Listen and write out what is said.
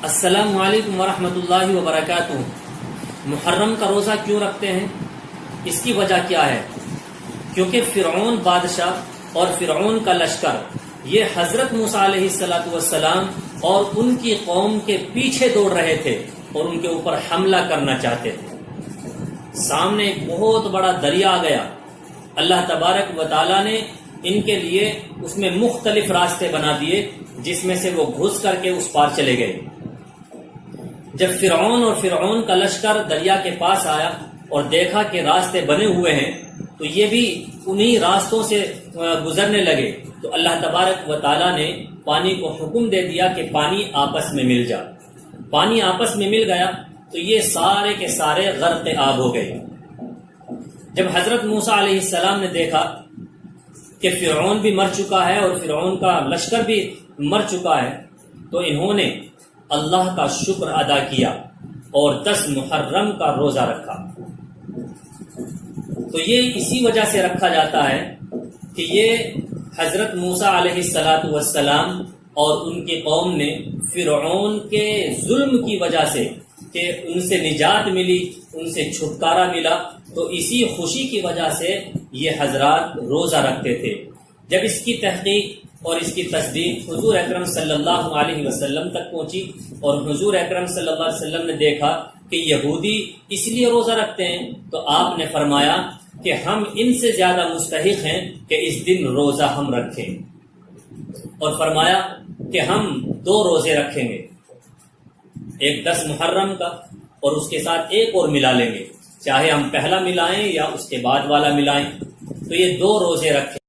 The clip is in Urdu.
السلام علیکم ورحمۃ اللہ وبرکاتہ۔ محرم کا روزہ کیوں رکھتے ہیں؟ اس کی وجہ کیا ہے؟ کیونکہ فرعون بادشاہ اور فرعون کا لشکر یہ حضرت موسیٰ علیہ السلام اور ان کی قوم کے پیچھے دوڑ رہے تھے اور ان کے اوپر حملہ کرنا چاہتے تھے۔ سامنے ایک بہت بڑا دریا آ گیا، اللہ تبارک و تعالیٰ نے ان کے لیے اس میں مختلف راستے بنا دیے جس میں سے وہ گھس کر کے اس پار چلے گئے۔ جب فرعون اور فرعون کا لشکر دریا کے پاس آیا اور دیکھا کہ راستے بنے ہوئے ہیں تو یہ بھی انہی راستوں سے گزرنے لگے، تو اللہ تبارک و تعالیٰ نے پانی کو حکم دے دیا کہ پانی آپس میں مل جا۔ پانی آپس میں مل گیا تو یہ سارے کے سارے غرق آب ہو گئے۔ جب حضرت موسیٰ علیہ السلام نے دیکھا کہ فرعون بھی مر چکا ہے اور فرعون کا لشکر بھی مر چکا ہے تو انہوں نے اللہ کا شکر ادا کیا اور 10 محرم کا روزہ رکھا۔ تو یہ اسی وجہ سے رکھا جاتا ہے کہ یہ حضرت موسیٰ علیہ السلام اور ان کی قوم نے فرعون کے ظلم کی وجہ سے کہ ان سے نجات ملی، ان سے چھٹکارا ملا، تو اسی خوشی کی وجہ سے یہ حضرات روزہ رکھتے تھے۔ جب اس کی تحقیق اور اس کی تصدیق حضور اکرم صلی اللہ علیہ وسلم تک پہنچی اور حضور اکرم صلی اللہ علیہ وسلم نے دیکھا کہ یہودی اس لیے روزہ رکھتے ہیں تو آپ نے فرمایا کہ ہم ان سے زیادہ مستحق ہیں کہ اس دن روزہ ہم رکھیں، اور فرمایا کہ ہم 2 روزے رکھیں گے، ایک 10 محرم کا اور اس کے ساتھ ایک اور ملا لیں گے، چاہے ہم پہلا ملائیں یا اس کے بعد والا ملائیں، تو یہ 2 روزے رکھیں۔